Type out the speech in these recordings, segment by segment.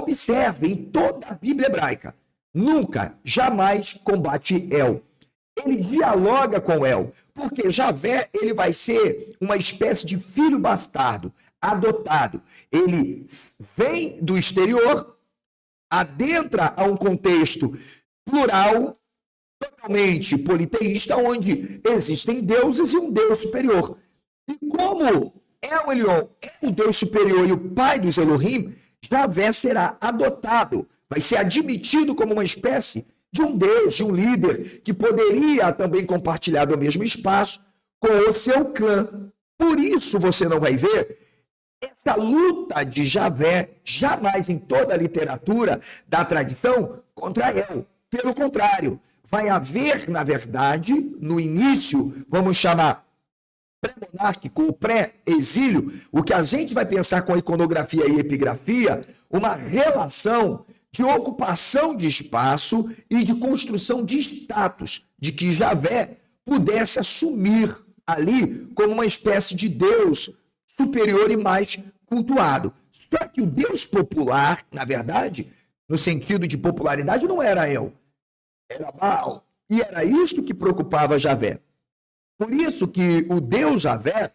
Observe, em toda a Bíblia hebraica, nunca, jamais combate El. Ele dialoga com El, porque Javé ele vai ser uma espécie de filho bastardo, adotado. Ele vem do exterior, adentra a um contexto plural, totalmente politeísta, onde existem deuses e um Deus superior. E como El Elyon é o Deus superior e o pai dos Elohim, Javé será adotado, vai ser admitido como uma espécie de um Deus, de um líder, que poderia também compartilhar do mesmo espaço com o seu clã. Por isso você não vai ver essa luta de Javé jamais em toda a literatura da tradição contra El. Pelo contrário, vai haver, na verdade, no início, vamos chamar pré-monárquico, o pré-exílio, o que a gente vai pensar com iconografia e epigrafia, uma relação de ocupação de espaço e de construção de status, de que Javé pudesse assumir ali como uma espécie de Deus superior e mais cultuado. Só que o Deus popular, na verdade, no sentido de popularidade, não era El, era Baal. E era isto que preocupava Javé. Por isso que o Deus Javé,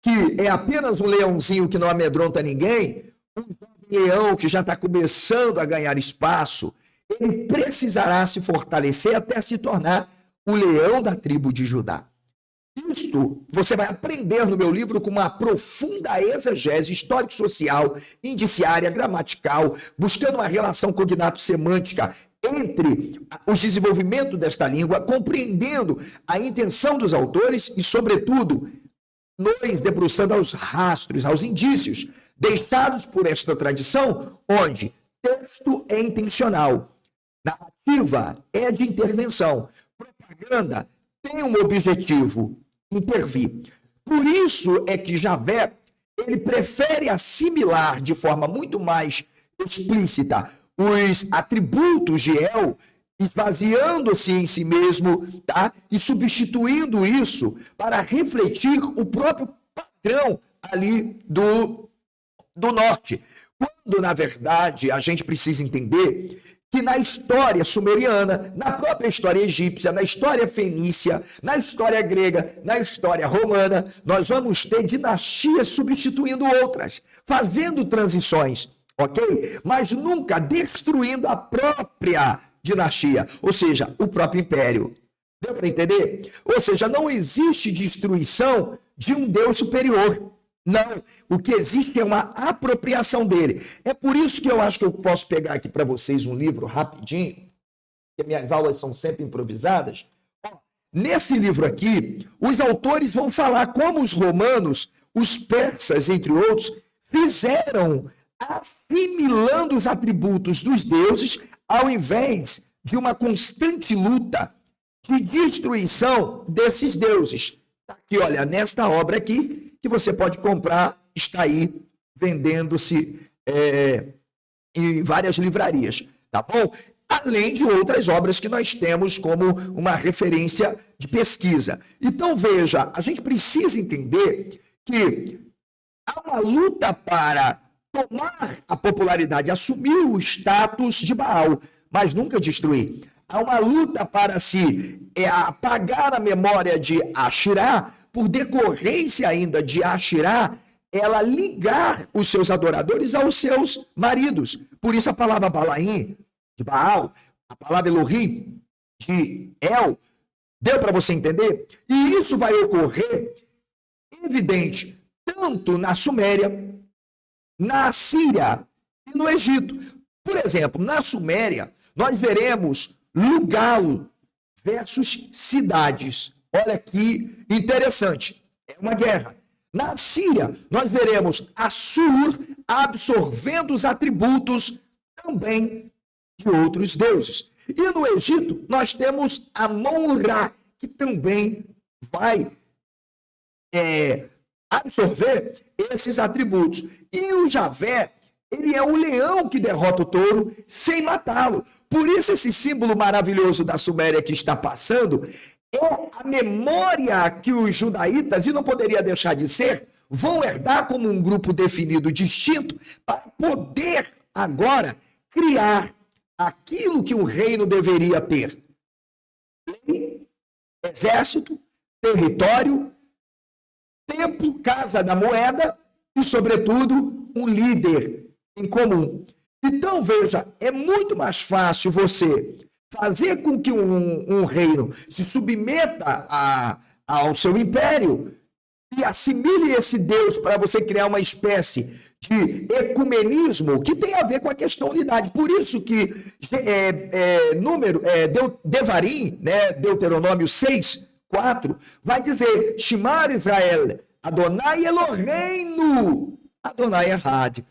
que é apenas um leãozinho que não amedronta ninguém, um leão que já está começando a ganhar espaço, ele precisará se fortalecer até se tornar o leão da tribo de Judá. Isto você vai aprender no meu livro com uma profunda exegese histórico-social, indiciária, gramatical, buscando uma relação cognato-semântica entre os desenvolvimentos desta língua, compreendendo a intenção dos autores e, sobretudo, nos debruçando aos rastros, aos indícios deixados por esta tradição, onde texto é intencional, narrativa é de intervenção, propaganda tem um objetivo, intervir. Por isso é que Javé, ele prefere assimilar de forma muito mais explícita os atributos de El, esvaziando-se em si mesmo, tá? E substituindo isso para refletir o próprio padrão ali do norte. Quando, na verdade, a gente precisa entender que na história sumeriana, na própria história egípcia, na história fenícia, na história grega, na história romana, nós vamos ter dinastias substituindo outras, fazendo transições, ok? Mas nunca destruindo a própria dinastia, ou seja, o próprio império. Deu para entender? Ou seja, não existe destruição de um Deus superior. Não, o que existe é uma apropriação dele. É por isso que eu acho que eu posso pegar aqui para vocês um livro rapidinho, porque minhas aulas são sempre improvisadas. Nesse livro aqui, os autores vão falar como os romanos, os persas, entre outros, fizeram assimilando os atributos dos deuses, ao invés de uma constante luta de destruição desses deuses. Aqui, olha, nesta obra aqui, que você pode comprar, está aí vendendo-se em várias livrarias, tá bom? Além de outras obras que nós temos como uma referência de pesquisa. Então, veja, a gente precisa entender que há uma luta para tomar a popularidade, assumir o status de Baal, mas nunca destruir. Há uma luta para se apagar a memória de Ashirá, por decorrência ainda de Ashirá, ela ligar os seus adoradores aos seus maridos. Por isso a palavra Balaim, de Baal, a palavra Elohim, de El, deu para você entender? E isso vai ocorrer, evidente, tanto na Suméria, na Síria e no Egito. Por exemplo, na Suméria, nós veremos lugar versus cidades. Olha que interessante, é uma guerra. Na Síria, nós veremos Assur absorvendo os atributos também de outros deuses. E no Egito, nós temos Amon-Ra, que também vai absorver esses atributos. E o Javé, ele é o leão que derrota o touro sem matá-lo. Por isso esse símbolo maravilhoso da Suméria que está passando é a memória que os judaítas, e não poderia deixar de ser, vão herdar como um grupo definido distinto para poder agora criar aquilo que um reino deveria ter: lei, exército, território, templo, casa da moeda e, sobretudo, um líder em comum. Então, veja, é muito mais fácil você fazer com que um reino se submeta ao seu império e assimile esse Deus para você criar uma espécie de ecumenismo que tem a ver com a questão unidade. Por isso que Devarim, né, Deuteronômio 6:4, vai dizer: Shemar Israel, Adonai Eloheinu, Adonai Echad.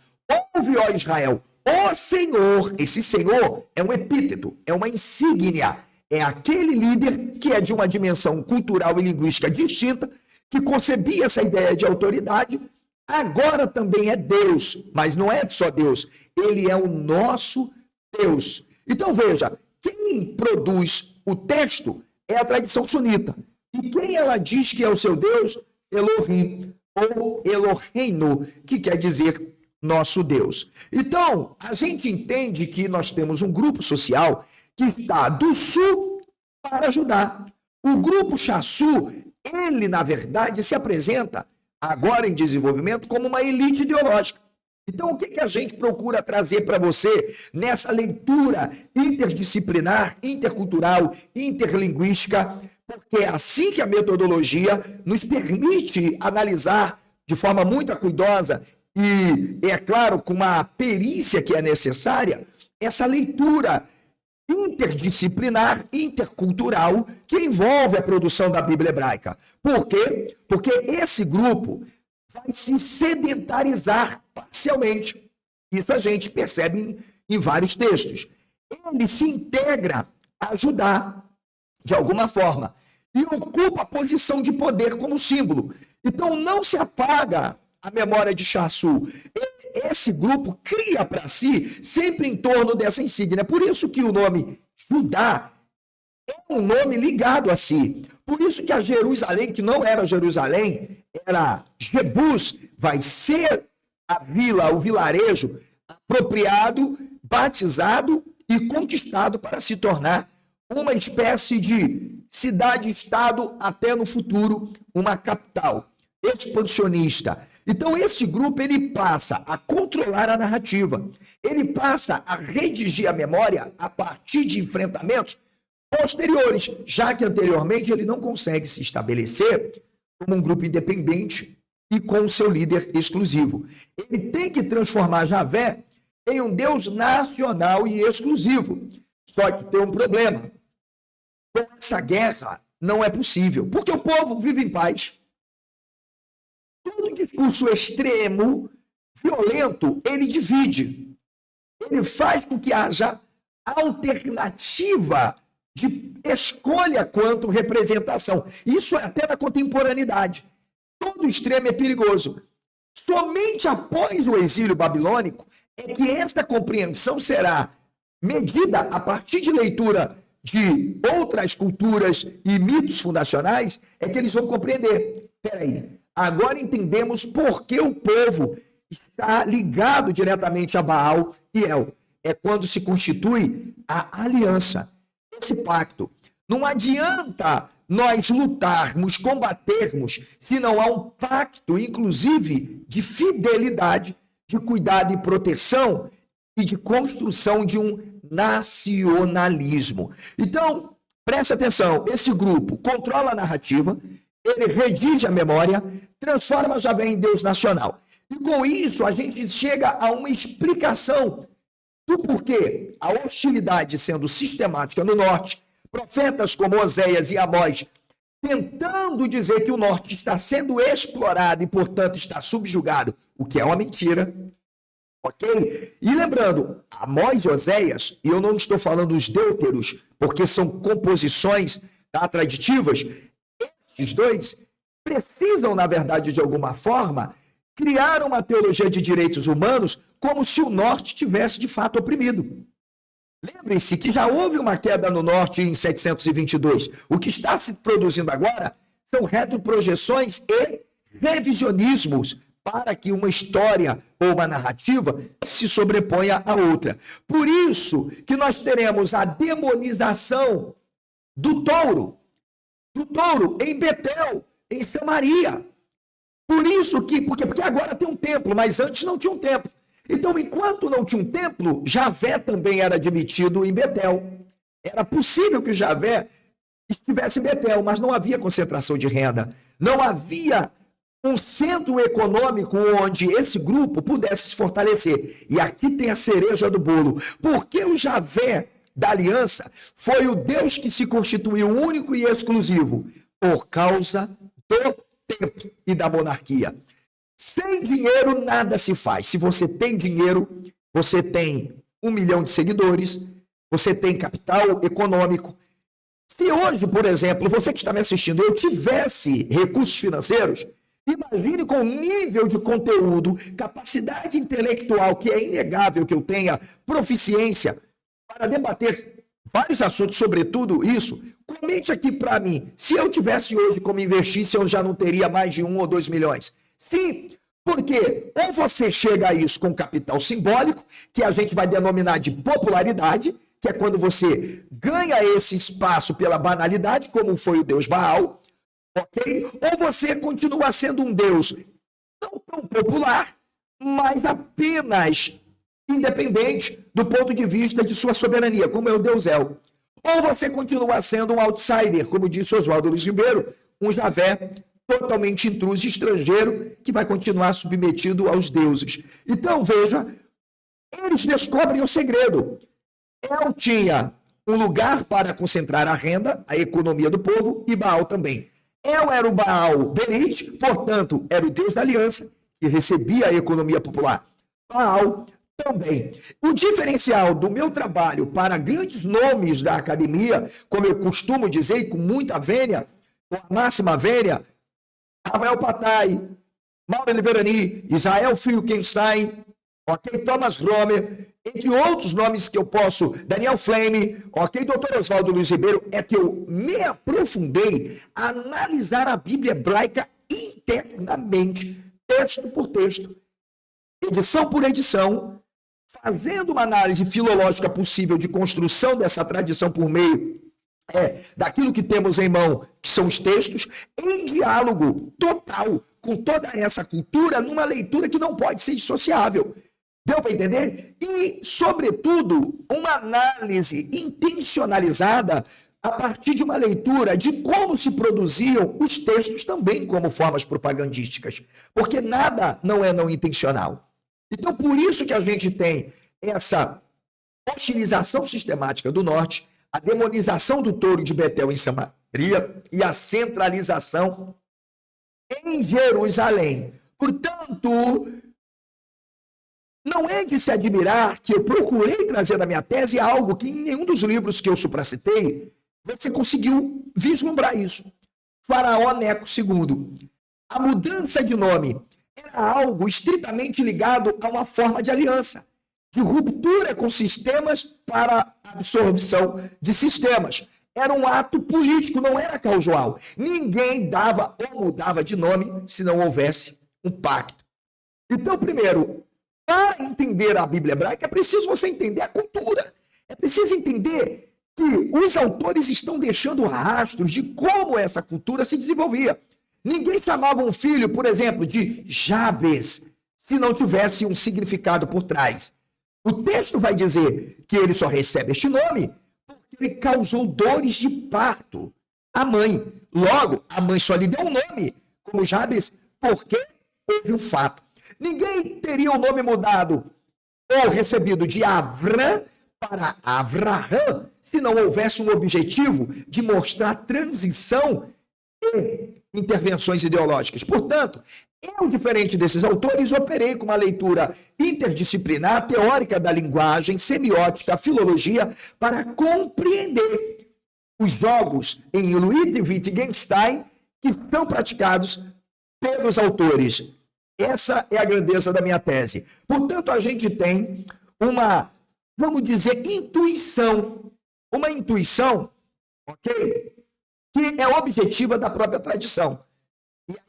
Ouve, ó Israel, ó Senhor. Esse Senhor é um epíteto, é uma insígnia, é aquele líder que é de uma dimensão cultural e linguística distinta, que concebia essa ideia de autoridade. Agora também é Deus, mas não é só Deus, ele é o nosso Deus. Então veja, quem produz o texto é a tradição sunita. E quem ela diz que é o seu Deus? Elohim, ou Eloheinu, que quer dizer nosso Deus. Então, a gente entende que nós temos um grupo social que está do sul para Judá. O grupo Chassu, ele, na verdade, se apresenta agora em desenvolvimento como uma elite ideológica. Então, o que a gente procura trazer para você nessa leitura interdisciplinar, intercultural, interlinguística? Porque é assim que a metodologia nos permite analisar de forma muito cuidadosa e, é claro, com uma perícia que é necessária, essa leitura interdisciplinar, intercultural, que envolve a produção da Bíblia hebraica. Por quê? Porque esse grupo vai se sedentarizar parcialmente. Isso a gente percebe em vários textos. Ele se integra a Judá, de alguma forma, e ocupa a posição de poder como símbolo. Então, não se apaga a memória de Chassu. Esse grupo cria para si sempre em torno dessa insígnia. Por isso que o nome Judá é um nome ligado a si. Por isso que a Jerusalém, que não era Jerusalém, era Jebus, vai ser a vila, o vilarejo apropriado, batizado e conquistado para se tornar uma espécie de cidade-estado até no futuro, uma capital expansionista. Então, esse grupo, ele passa a controlar a narrativa, ele passa a redigir a memória a partir de enfrentamentos posteriores, já que anteriormente ele não consegue se estabelecer como um grupo independente e com o seu líder exclusivo. Ele tem que transformar Javé em um Deus nacional e exclusivo. Só que tem um problema. Com essa guerra não é possível, porque o povo vive em paz. Todo discurso extremo, violento, ele divide. Ele faz com que haja alternativa de escolha quanto representação. Isso é até na contemporaneidade. Todo extremo é perigoso. Somente após o exílio babilônico é que esta compreensão será medida a partir de leitura de outras culturas e mitos fundacionais, é que eles vão compreender. Peraí, agora entendemos por que o povo está ligado diretamente a Baal e El. É quando se constitui a aliança, esse pacto. Não adianta nós lutarmos, combatermos, se não há um pacto, inclusive, de fidelidade, de cuidado e proteção e de construção de um nacionalismo. Então, preste atenção, esse grupo controla a narrativa, ele redige a memória, transforma Javé em Deus nacional. E com isso, a gente chega a uma explicação do porquê a hostilidade sendo sistemática no norte, profetas como Oséias e Amós tentando dizer que o norte está sendo explorado e, portanto, está subjugado, o que é uma mentira. Ok? E lembrando, Amós e Oséias, e eu não estou falando dos deuteros, porque são composições traditivas, esses dois precisam, na verdade, de alguma forma, criar uma teologia de direitos humanos como se o norte tivesse, de fato, oprimido. Lembrem-se que já houve uma queda no norte em 722. O que está se produzindo agora são retroprojeções e revisionismos para que uma história ou uma narrativa se sobreponha à outra. Por isso que nós teremos a demonização do touro em Betel, em Samaria. Por isso que, porque agora tem um templo, mas antes não tinha um templo. Então, enquanto não tinha um templo, Javé também era admitido em Betel. Era possível que Javé estivesse em Betel, mas não havia concentração de renda. Não havia um centro econômico onde esse grupo pudesse se fortalecer. E aqui tem a cereja do bolo. Porque o Javé da aliança foi o Deus que se constituiu único e exclusivo por causa do templo e da monarquia. Sem dinheiro nada se faz. Se você tem dinheiro, você tem 1 milhão de seguidores, você tem capital econômico. Se hoje, por exemplo, você que está me assistindo, eu tivesse recursos financeiros, imagine com o nível de conteúdo, capacidade intelectual, que é inegável que eu tenha, proficiência para debater vários assuntos, sobretudo isso. Comente aqui para mim, se eu tivesse hoje como investir, se eu já não teria mais de 1 ou 2 milhões. Sim, porque ou você chega a isso com capital simbólico, que a gente vai denominar de popularidade, que é quando você ganha esse espaço pela banalidade, como foi o deus Baal, ok? Ou você continua sendo um deus não tão popular, mas apenas independente do ponto de vista de sua soberania, como é o deus El. Ou você continua sendo um outsider, como disse Oswaldo Luiz Ribeiro, um Javé totalmente intruso e estrangeiro que vai continuar submetido aos deuses. Então, veja, eles descobrem o segredo. El tinha um lugar para concentrar a renda, a economia do povo, e Baal também. El era o Baal Berit, portanto, era o Deus da aliança, que recebia a economia popular. Baal também. O diferencial do meu trabalho para grandes nomes da academia, como eu costumo dizer, e com muita vênia, com a máxima vênia, Rafael Patai, Mauro Liverani, Israel Finkelstein, ok, Thomas Romer, entre outros nomes que eu posso, Daniel Flame, ok, Dr. Oswaldo Luiz Ribeiro, é que eu me aprofundei a analisar a Bíblia hebraica internamente, texto por texto, edição por edição, fazendo uma análise filológica possível de construção dessa tradição por meio daquilo que temos em mão, que são os textos, em diálogo total com toda essa cultura, numa leitura que não pode ser dissociável. Deu para entender? E, sobretudo, uma análise intencionalizada a partir de uma leitura de como se produziam os textos também como formas propagandísticas. Porque nada não é não intencional. Então, por isso que a gente tem essa hostilização sistemática do norte, a demonização do touro de Betel em Samaria e a centralização em Jerusalém. Portanto, não é de se admirar que eu procurei trazer na minha tese algo que em nenhum dos livros que eu supracitei você conseguiu vislumbrar isso. Faraó Neco II. A mudança de nome era algo estritamente ligado a uma forma de aliança, de ruptura com sistemas para absorção de sistemas. Era um ato político, não era casual. Ninguém dava ou mudava de nome se não houvesse um pacto. Então, primeiro, para entender a Bíblia hebraica, é preciso você entender a cultura. É preciso entender que os autores estão deixando rastros de como essa cultura se desenvolvia. Ninguém chamava um filho, por exemplo, de Jabes, se não tivesse um significado por trás. O texto vai dizer que ele só recebe este nome porque ele causou dores de parto à mãe. Logo, a mãe só lhe deu um nome, como Jabes, porque houve um fato. Ninguém teria o nome mudado ou recebido de Avram para Avraham se não houvesse um objetivo de mostrar transição e intervenções ideológicas. Portanto, eu, diferente desses autores, operei com uma leitura interdisciplinar, teórica da linguagem, semiótica, filologia, para compreender os jogos em Luiz e Wittgenstein que são praticados pelos autores. Essa é a grandeza da minha tese. Portanto, a gente tem uma, vamos dizer, intuição. Uma intuição, ok? Que é objetiva da própria tradição.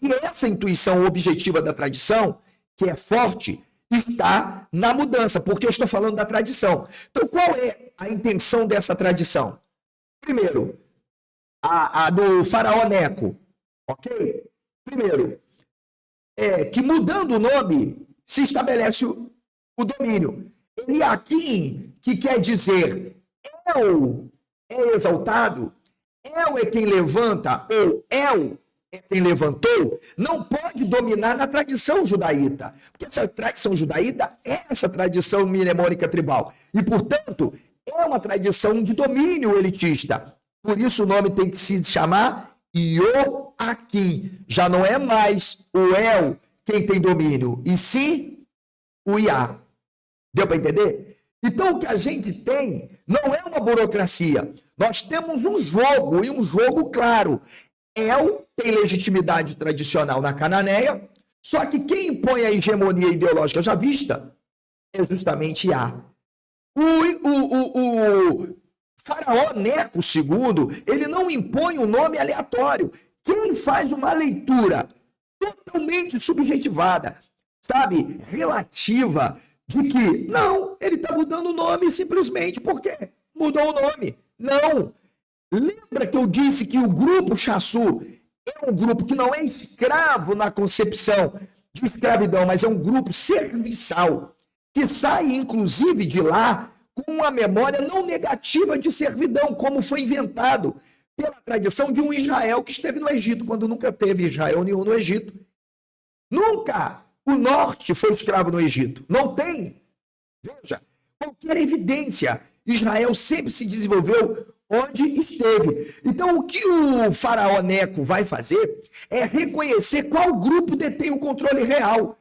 E essa intuição objetiva da tradição que é forte, está na mudança, porque eu estou falando da tradição. Então, qual é a intenção dessa tradição? Primeiro, a do faraó Neco, ok? Primeiro, que mudando o nome, se estabelece o domínio. Eliakim, que quer dizer El é exaltado, El é quem levanta, ou El é quem levantou, não pode dominar na tradição judaíta. Porque essa tradição judaíta é essa tradição mnemônica tribal. E, portanto, é uma tradição de domínio elitista. Por isso o nome tem que se chamar Ioaquim. Já não é mais o El quem tem domínio, e sim o Iá. Deu para entender? Então o que a gente tem não é uma burocracia. Nós temos um jogo, e um jogo claro. El tem legitimidade tradicional na Cananeia, só que quem impõe a hegemonia ideológica já vista é justamente Iá. O faraó Neco II, ele não impõe um nome aleatório. Quem faz uma leitura totalmente subjetivada, sabe, relativa, de que, não, ele está mudando o nome simplesmente porque mudou o nome. Não. Lembra que eu disse que o grupo Chassu é um grupo que não é escravo na concepção de escravidão, mas é um grupo serviçal, que sai, inclusive, de lá com uma memória não negativa de servidão, como foi inventado pela tradição de um Israel que esteve no Egito, quando nunca teve Israel nenhum no Egito. Nunca o norte foi escravo no Egito. Não tem. Veja, qualquer evidência. Israel sempre se desenvolveu onde esteve. Então, o que o faraó Neco vai fazer é reconhecer qual grupo detém o controle real.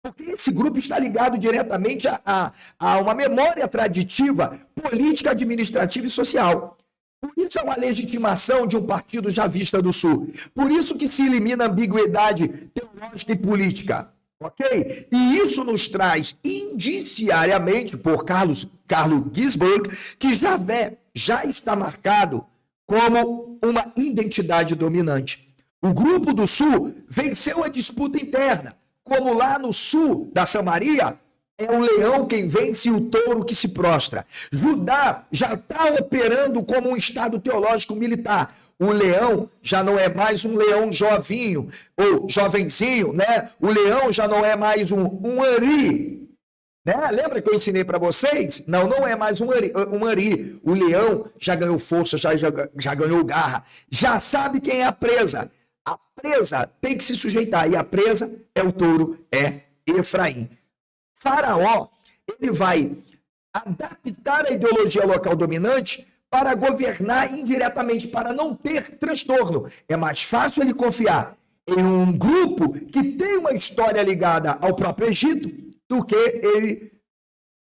Porque esse grupo está ligado diretamente a uma memória traditiva, política, administrativa e social. Por isso é uma legitimação de um partido javista do Sul. Por isso que se elimina a ambiguidade teológica e política. Ok? E isso nos traz indiciariamente por Carlos Ginzburg, que Javé já está marcado como uma identidade dominante. O grupo do Sul venceu a disputa interna, como lá no sul da Samaria, é o leão quem vence e o touro que se prostra. Judá já está operando como um estado teológico militar. O leão já não é mais um leão jovinho, ou jovenzinho, né? O leão já não é mais um ari, né? Lembra que eu ensinei para vocês? Não, não é mais um ari. O leão já ganhou força, já ganhou garra, já sabe quem é a presa. A presa tem que se sujeitar, e a presa é o touro, é Efraim. Faraó, ele vai adaptar a ideologia local dominante para governar indiretamente, para não ter transtorno. É mais fácil ele confiar em um grupo que tem uma história ligada ao próprio Egito do que ele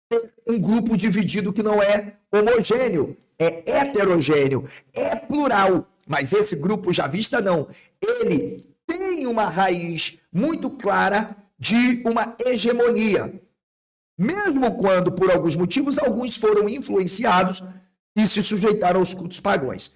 ter um grupo dividido que não é homogêneo, é heterogêneo, é plural. Mas esse grupo javista não. Ele tem uma raiz muito clara de uma hegemonia. Mesmo quando, por alguns motivos, alguns foram influenciados e se sujeitaram aos cultos pagãos.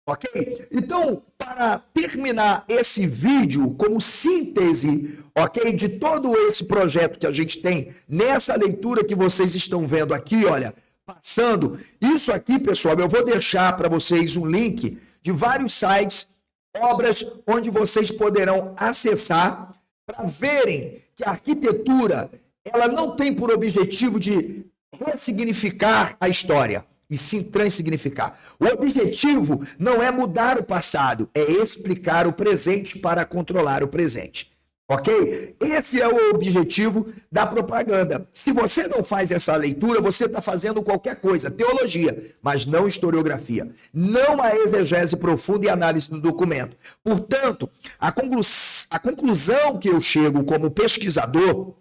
Ok? Então, para terminar esse vídeo como síntese, ok, de todo esse projeto que a gente tem nessa leitura que vocês estão vendo aqui, olha, passando, isso aqui, pessoal, eu vou deixar para vocês um link de vários sites, obras, onde vocês poderão acessar para verem que a arquitetura, ela não tem por objetivo de ressignificar a história, e sim transsignificar. O objetivo não é mudar o passado, é explicar o presente para controlar o presente. Ok? Esse é o objetivo da propaganda. Se você não faz essa leitura, você está fazendo qualquer coisa, teologia, mas não historiografia. Não a exegese profunda e análise do documento. Portanto, a conclusão que eu chego como pesquisador,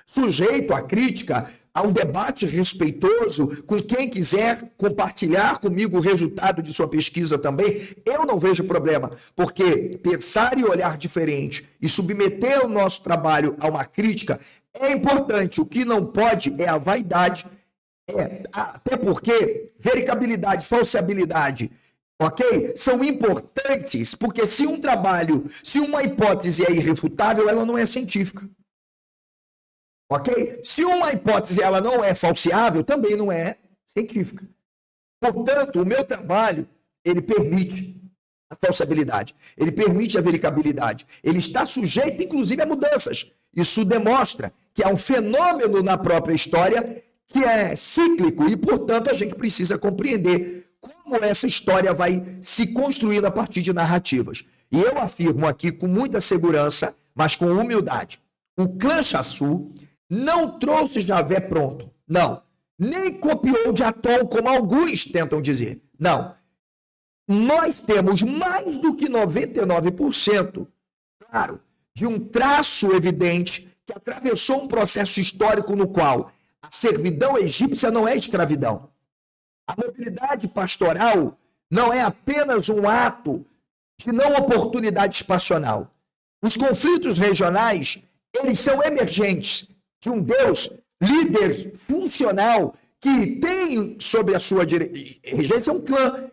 sujeito à crítica, a um debate respeitoso com quem quiser compartilhar comigo o resultado de sua pesquisa também, eu não vejo problema, porque pensar e olhar diferente e submeter o nosso trabalho a uma crítica é importante. O que não pode é a vaidade, até porque verificabilidade, falseabilidade, ok? São importantes, porque se um trabalho, se uma hipótese é irrefutável, ela não é científica. Ok? Se uma hipótese ela não é falseável, também não é científica. Portanto, o meu trabalho, ele permite a falsabilidade, ele permite a verificabilidade, ele está sujeito, inclusive, a mudanças. Isso demonstra que há um fenômeno na própria história que é cíclico e, portanto, a gente precisa compreender como essa história vai se construindo a partir de narrativas. E eu afirmo aqui com muita segurança, mas com humildade, o clã Chassú não trouxe Javé pronto, não. Nem copiou de Atom, como alguns tentam dizer. Não. Nós temos mais do que 99%, claro, de um traço evidente que atravessou um processo histórico no qual a servidão egípcia não é escravidão. A mobilidade pastoral não é apenas um ato de não oportunidade espacional. Os conflitos regionais, eles são emergentes de um Deus líder funcional que tem sobre a sua regência um clã.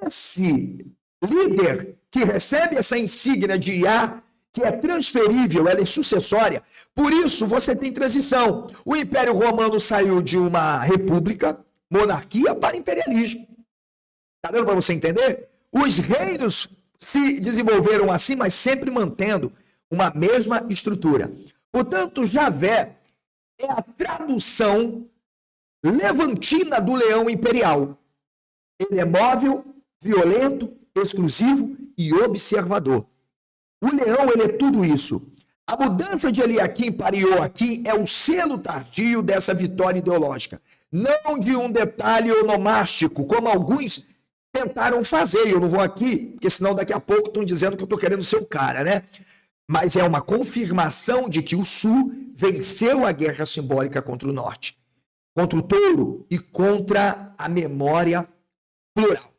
Esse líder que recebe essa insígnia de Iá, que é transferível, ela é sucessória, por isso você tem transição. O Império Romano saiu de uma república, monarquia, para imperialismo. Está dando para você entender? Os reinos se desenvolveram assim, mas sempre mantendo uma mesma estrutura. Portanto, Javé é a tradução levantina do leão imperial. Ele é móvel, violento, exclusivo e observador. O leão, ele é tudo isso. A mudança de Eliaquim para Ioaquim é o selo tardio dessa vitória ideológica. Não de um detalhe onomástico, como alguns tentaram fazer. Eu não vou aqui, porque senão daqui a pouco estão dizendo que eu estou querendo ser o cara, né? Mas é uma confirmação de que o Sul venceu a guerra simbólica contra o Norte, contra o touro e contra a memória plural.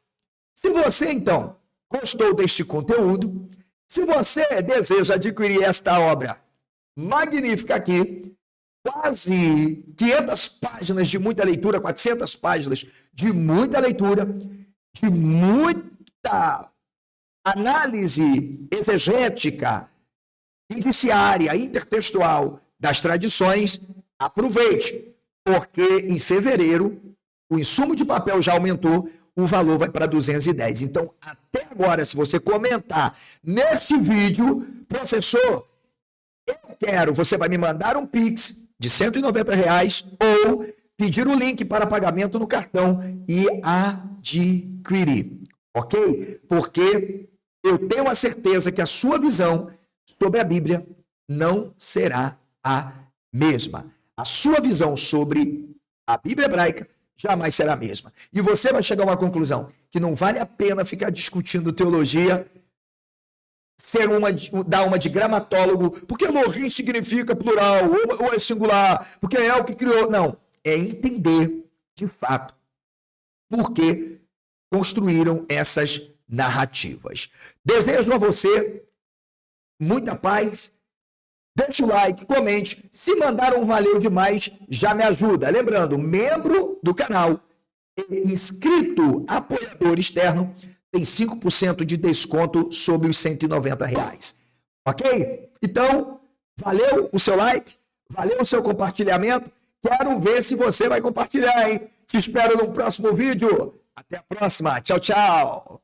Se você, então, gostou deste conteúdo, se você deseja adquirir esta obra magnífica aqui, quase 500 páginas de muita leitura, 400 páginas de muita leitura, de muita análise exegética, indiciária, intertextual das tradições, aproveite, porque em fevereiro o insumo de papel já aumentou, o valor vai para 210. Então, até agora, se você comentar neste vídeo, professor, eu quero, você vai me mandar um Pix de R$190 ou pedir o link para pagamento no cartão e adquirir, ok? Porque eu tenho a certeza que a sua visão sobre a Bíblia não será a mesma. A sua visão sobre a Bíblia hebraica jamais será a mesma. E você vai chegar a uma conclusão, que não vale a pena ficar discutindo teologia, dar uma de gramatólogo, porque Elohim significa plural, ou é singular, porque é o que criou. Não, é entender, de fato, por que construíram essas narrativas. Desejo a você muita paz. Deixe o like, comente. Se mandar um valeu demais, já me ajuda. Lembrando, membro do canal, inscrito, apoiador externo, tem 5% de desconto sobre os R$190. Ok? Então, valeu o seu like, valeu o seu compartilhamento. Quero ver se você vai compartilhar, hein? Te espero no próximo vídeo. Até a próxima. Tchau, tchau.